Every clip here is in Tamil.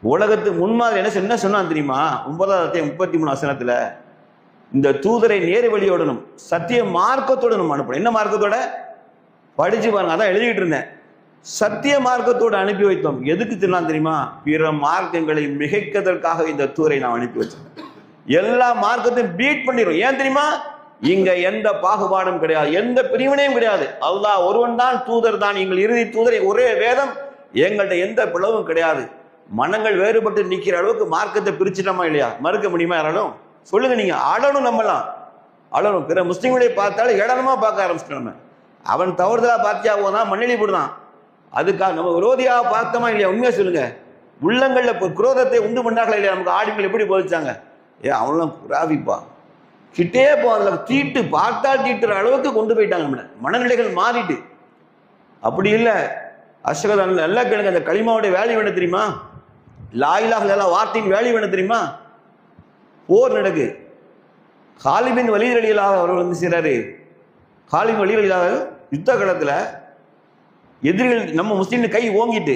உலகத்து முன்மாதிரி என்ன சொன்னான் தெரியுமா? 9:33 இந்த தூதரை நேரு வழியோடனும் சத்திய மார்க்கத்தோடனும் அனுப்பணும். என்ன மார்க்கத்தோட? படிச்சு பாருங்க, அதான் எழுதிட்டு இருந்தேன். சத்திய மார்க்கத்தோடு அனுப்பி வைத்தோம். எதுக்கு தெரியுமா? பிற மார்க்கங்களை மிகைக்கிறதற்காக இந்த தூதரை நான் அனுப்பி வச்சேன். எல்லா மார்க்கத்தையும் பீட் பண்ணிடும். ஏன் தெரியுமா? இங்க எந்த பாகுபாடும் கிடையாது, எந்த பிரிவினையும் கிடையாது. அல்லாஹ் ஒருவன் தான் தூதர் தான், எங்கள் இறுதி தூதரை, ஒரே வேதம், எங்கள்கிட்ட எந்த பிளவும் கிடையாது. மனங்கள் வேறுபட்டு நிக்கிற அளவுக்கு மார்க்கத்தை பிரிச்சுட்டோமா இல்லையா? மறுக்க முடியுமா யாராலும்? சொல்லுங்க. நீங்க அழணும், நம்மலாம் அழணும். பிற முஸ்லிம்களை பார்த்தாலும் ஏளனமா பார்க்க ஆரம்பிச்சிட்டோம். நம்ம அவன் தவறுதலா பார்த்தியா போதான், மண்ணெளி போடுதான். அதுக்காக நம்ம விரோதியாக பார்த்தோமா இல்லையா? உண்மையா சொல்லுங்க. உள்ளங்கள்ல குரோதத்தை உண்டு பண்ணாங்களா இல்லையா? நமக்கு ஆடிகள் எப்படி போதிச்சாங்க? அவனெல்லாம் குராவிப்பா, கிட்டே போதில் தீட்டு பார்த்தால் தீட்டுற அளவுக்கு கொண்டு போயிட்டாங்க. நம்ம மனநிலைகள் மாறிட்டு. அப்படி இல்லை. அஷ்ஹது அன் நல்லா கேளுங்க. அந்த கலிமாவுடைய வேல்யூ என்ன தெரியுமா? லா இலாஹ இல்லல்லாஹ் வார்த்தையின் வேல்யூ என்ன தெரியுமா? போர் நடக்கு. காலித் பின் வலீத் ரலியல்லாஹு அவர்கள் வந்து செய்றாரு. காலித் பின் வலீத் ரலியல்லாஹு யுத்த காலத்துல எதிரிகள் நம்ம முஸ்லீம் கை ஓங்கிட்டு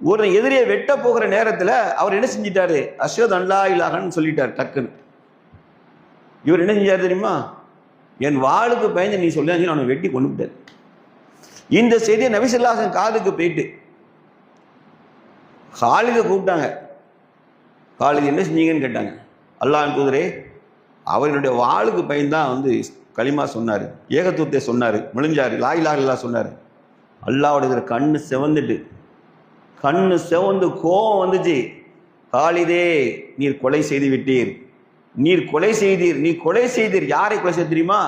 ஒரு எதிரியை வெட்ட போகிற நேரத்துல அவர் என்ன செஞ்சிட்டாரு? அஷ்ஹது அன் லா இலாஹன்னு சொல்லிட்டார் டக்குன்னு. இவர் என்ன செஞ்சார் தெரியுமா? என் வாளுக்கு பயந்து நீ சொல்லி அவனை வெட்டி கொண்டு விட்டார். இந்த செய்தியை நபி ஸல்லல்லாஹு அலைஹி வஸல்லம் காதுக்கு போயிட்டு காலிதை கூப்பிட்டாங்க. காலிது என்ன செஞ்சீங்கன்னு கேட்டாங்க. அல்லாஹ்வின் தூதரே, அவருடைய வாளுக்கு பயந்தான் வந்து களிமா சொன்னார், ஏகத்துவத்தை சொன்னார், முழிஞ்சாரு, லா இலாஹ இல்லல்லாஹ் சொன்னார். அல்லாஹ்வுடைய கண்ணு செவந்து கோபம் வந்துச்சு. காலிதே, நீர் கொலை செய்து விட்டீர், நீர் கொலை செய்தீர். யாரை கொலை செய்ய தெரியுமா?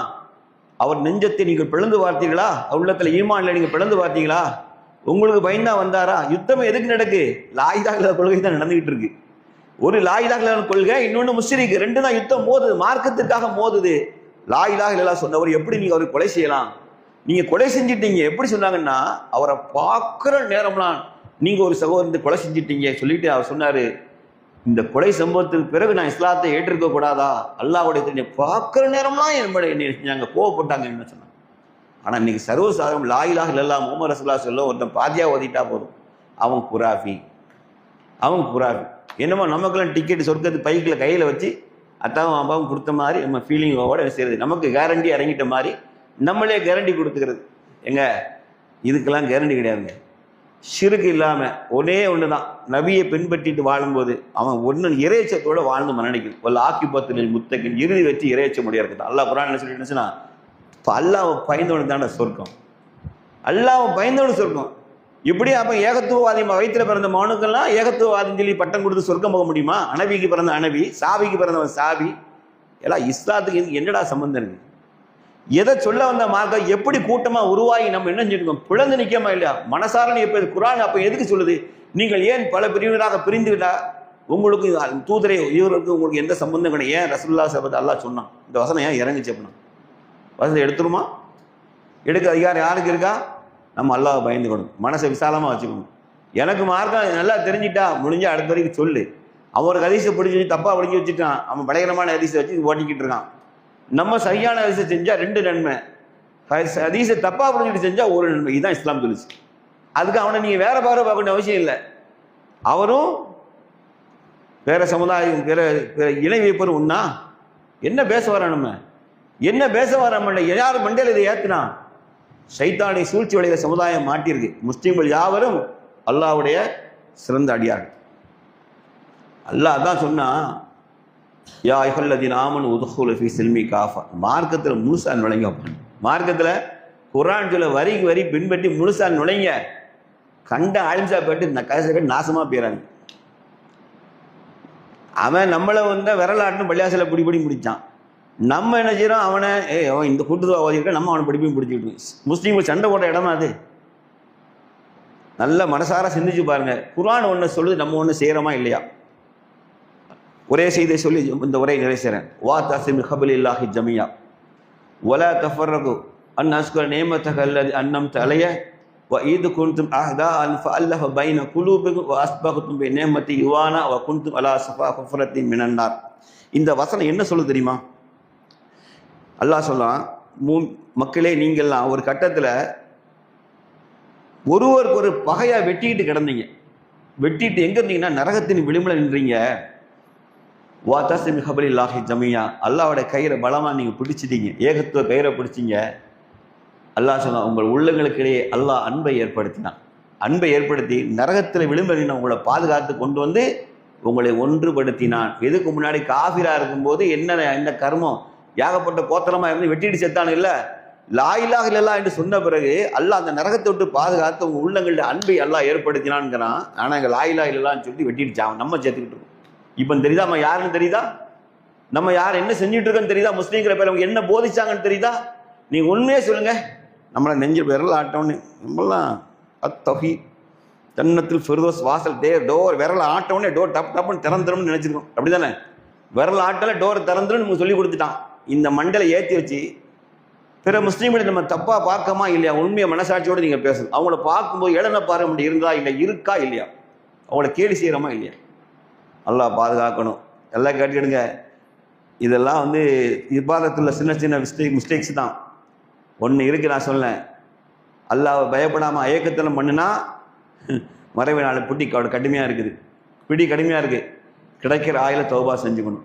அவர் நெஞ்சத்தை நீங்கள் பிளந்து பார்த்தீர்களா? உள்ளத்துல ஈமான்ல நீங்க பிளந்து பார்த்தீங்களா? உங்களுக்கு பயந்தா வந்தாரா? யுத்தம் எதுக்கு நடக்கு? லா இலாஹ இல்லல்லாஹ் கொள்கை தான் நடந்துகிட்டு இருக்கு. ஒரு லா இலாஹ இல்லல்லாஹ் கொள்கை, இன்னொன்னு முஸ்ரிக். ரெண்டு தான் யுத்தம் மோதுது, மார்க்கத்திற்காக மோதுது. லா இலாஹ இல்லல்லாஹ் சொன்னவர் எப்படி நீங்க அவரை கொலை செய்யலாம்? நீங்க கொலை செஞ்சிட்டீங்க. எப்படி சொன்னாங்கன்னா, அவரை பார்க்கிற நேரம்லாம் நீங்க ஒரு சகோதரத்தை கொலை செஞ்சிட்டீங்க சொல்லிட்டு அவர் சொன்னாரு, இந்த கொலை சம்பவத்துக்கு பிறகு நான் இஸ்லாத்தை ஏற்றிருக்க கூடாதா? அல்லாஹ்வுடைய பார்க்கிற நேரம்லாம் என்னை செஞ்சாங்க, கோவப்பட்டாங்க என்ன சொன்னாங்க. ஆனா இன்னைக்கு சர்வசாதாரணம் லா இலாஹ இல்லல்லாஹ் முஹம்மது ரசூலுல்லாஹ் சொல்ல ஒருத்தன் பாத்தியா ஓதிட்டா போதும், அவன் குராஃபி. என்னமோ நமக்கெல்லாம் டிக்கெட் சொர்க்கத்து பைக்கில் கையில் வச்சு அத்தாவும் அப்பாவும் கொடுத்த மாதிரி நம்ம ஃபீலிங்கோட செய்யறது, நமக்கு கேரண்டி இறங்கிட்ட மாதிரி நம்மளே கேரண்டி கொடுத்துக்கிறது. எங்க இதுக்கெல்லாம் கேரண்டி கிடையாதுங்க. ஷிர்க் இல்லாமல் ஒரே ஒன்று தான், நபியை பின்பற்றிட்டு வாழும்போது அவன் ஒன்று இறைச்சத்தோடு வாழ்ந்து மரணிக்கணும். ஒரு ஆக்கிபத்தில் முத்தகின் இறுதி வச்சு இறைச்ச முடியாது இருக்குது. அல்லாஹ் குர்ஆன் என்ன சொல்லிட்டுச்சுன்னா, இப்போ அல்லாஹ் பயந்தவனுக்கு தானே சொர்க்கம். அல்லாஹ் பயந்தவனுக்கு சொர்க்கம். இப்படி அப்போ ஏகத்துவவாதி வயிற்றுல பிறந்த மகனுக்கெல்லாம் ஏகத்துவவாதின்னு சொல்லி பட்டம் கொடுத்து சொர்க்கம் போக முடியுமா? அனபிக்கு பிறந்த அனபி, சாபிக்கு பிறந்தவன் சாபி. எல்லாம் இஸ்லாத்துக்கு என்னடா சம்பந்தம் இருக்கு? எதை சொல்ல வந்த மார்க்கம் எப்படி கூட்டமா உருவாகி நம்ம என்ன செஞ்சிருக்கோம்? பிளந்து நிற்காம இல்லையா? மனசாரணி எப்போ குர்ஆன் அப்போ எதுக்கு சொல்லுது? நீங்கள் ஏன் பல பிரிவினராக பிரிந்துவிட்டா? உங்களுக்கு தூதரை இவருக்கு உங்களுக்கு எந்த சம்பந்தம் கிடையாது. ஏன் ரசூலுல்லாஹ் ஸல்லல்லாஹு அலைஹி வஸல்லம் சொன்னான்? இந்த வசனம் ஏன் இறங்குச்சு அப்படின்னா, வசனம் எடுத்துருமா? எடுக்க அதிகாரம் யாருக்கு இருக்கா? நம்ம அல்லாஹ் பயந்துக்கணும், மனசை விசாலமாக வச்சுக்கணும். எனக்கு மார்க்கம் நல்லா தெரிஞ்சிட்டா முடிஞ்சா அடுத்த வரைக்கும் சொல்லு. அவருக்கு ஹதீஸை பிடிச்சி தப்பாக பிடிச்சி வச்சுட்டான், அவன் பயங்கரமான ஹதீஸை வச்சு ஓட்டிக்கிட்டு இருக்கான். நம்ம சரியான ஹதீஸை செஞ்சா 2 நன்மை, ஹதீஸை தப்பாக பிடிச்சிட்டு செஞ்சா 1 நன்மை. இதுதான் இஸ்லாம் சொல்லுச்சு. அதுக்கு அவனை நீங்கள் வேற பார்வை பார்க்க வேண்டிய அவசியம் இல்லை. அவரும் வேற சமுதாயம், வேற இணை வைப்பரும் ஒன்னா. என்ன பேச வர நம்ம? என்ன பேச வர நம்ம? யார் மண்டையில் இதை ஏத்துனா? சைத்தானை சூழ்ச்சி வளைகிற சமுதாயம் மாட்டியிருக்கு. முஸ்லீம்கள் யாவரும் அல்லாஹ்வுடைய சிறந்த அடியார். அல்லாஹ் அதான் சொன்னா, யா அய்யுஹல்லதீன ஆமனு உதுஹுலு ஃபீ ஸில்மி காஃபா. மார்க்கத்தில் முழுசா நுழைங்க. மார்க்கத்தில் குர்ஆன் சொல்ல வரிக்கு வரி பின்பற்றி முழுசா நுழைங்க. கண்ட ஆலிம்சா போயிட்டு இந்த கதை நாசமா போயிறாங்க. அவன் நம்மளை வந்து விரலாட்டுன்னு பள்ளியாசல பிடி முடிச்சான். நம்ம என்ன செய்யறோம்? அவனை அவன் இந்த கூட்டுதுவா ஓதிருக்க, நம்ம அவனை படிப்பையும் பிடிச்சிக்கிட்டு. முஸ்லீம்கள் சண்டை போட்ட இடமா அது? நல்ல மனசார சிந்திச்சு பாருங்க. குர்ஆன் ஒன்று சொல்லுது, நம்ம ஒன்று செய்யறோமா இல்லையா? ஒரே செய்தியை சொல்லி இந்த உரை நிறைவு செய்கிறேன். வா தஸிமு ஹபிலில்லாஹி ஜமியா வலா தஃபர்ரகு அன் அஸ்குர நிஅமதக அல்லதி அன்அம்த அலைய வ இத் குன்தும் அஹ்தாஅன் ஃபஅல்லஃப பைன குலூபிக்கும் வ அஸ்பகதும் பி நிஅமதி யுவானா வ குன்தும் அலா ஸஃபா ஹுஃப்ரத்தின் மினன் நார். இந்த வசனம் என்ன சொல்லுது தெரியுமா? அல்லாஹ் சொல்றான், மக்களே நீங்கள்லாம் ஒரு கட்டத்தில் ஒருவருக்கு ஒரு பகையா வெட்டிக்கிட்டு கிடந்தீங்க. வெட்டிட்டு எங்கே இருந்தீங்கன்னா நரகத்தின் விளிம்பில் நின்றீங்க. வாத்தாசிம் ஹபலில்லாஹி ஜமியா, அல்லாவோட கயிறை பலமாக நீங்கள் பிடிச்சிட்டீங்க, ஏகத்துவ கயிறை பிடிச்சிங்க. அல்லாஹ் சொன்னா உங்கள் உள்ளங்களுக்கிடையே அல்லாஹ் அன்பை ஏற்படுத்தினான். அன்பை ஏற்படுத்தி நரகத்தில் விளிம்பில் உங்களை பாதுகாத்து கொண்டு வந்து உங்களை ஒன்றுபடுத்தினான். எதுக்கு முன்னாடி காஃபிரா இருக்கும்போது என்ன கர்மம், ஏகப்பட்ட கோத்திரமாக இருந்து வெட்டிட்டு செத்தானு இல்லை, லா இலாஹ இல்லல்லாஹ் என்று சொன்ன பிறகு அல்லாஹ் அந்த நரகத்தை விட்டு பாதுகாத்து உங்கள் உள்ளங்களுடைய அன்பை அல்லாஹ் ஏற்படுத்தினான்ங்கிறான். ஆனால் இங்கே லா இலாஹ இல்லல்லாஹ்னு சொல்லி வெட்டிடுச்சான். நம்ம சேர்த்துக்கிட்டு இருக்கோம். இப்போ தெரியுதா நம்ம யாருன்னு தெரியுதா, நம்ம யார் என்ன செஞ்சுட்டு இருக்கோன்னு தெரியுதா, முஸ்லீம்கிற பேர் அவங்க என்ன போதிச்சாங்கன்னு தெரியுதா? நீங்க உண்மையே சொல்லுங்க. நம்மளை நெஞ்சு விரல் ஆட்டோன்னு நம்மளாம் அத்தொகி ஜன்னத்தில் ஃபிர்தௌஸ் வாசல் டோர் விரல் ஆட்டவுடனே டோர் டப் டப்புன்னு திறந்துரும்னு நினைச்சிருக்கோம். அப்படிதானே? விரல் ஆட்டல டோர் திறந்துரும் நமக்கு சொல்லி கொடுத்துட்டான். இந்த மண்டலை ஏற்றி வச்சு பிற முஸ்லீம்களை நம்ம தப்பா பார்க்கமா இல்லையா, உண்மையை மனசாட்சியோடு நீங்க பேசணும். அவங்கள பார்க்கும்போது இடனை பாரு அப்படி இருந்தா இல்லை, இருக்கா இல்லையா, அவங்கள கேலி செய்யறோமா இல்லையா. அல்லாஹ் பாதுகாக்கணும். எல்லாம் கேட்டுக்கிடுங்க. இதெல்லாம் இபாதத்துள்ள சின்ன சின்ன மிஸ்டேக்ஸ் தான். ஒன்று இருக்கு, நான் சொன்னேன், அல்லாஹ் பயப்படாமல் ஏக்கத்தனம் பண்ணுனா மறைவு நாள் பிடி கடுமையாக இருக்குது, பிடி கடுமையாக இருக்குது. கிடைக்கிற ஆயில தௌபா செஞ்சுக்கணும்.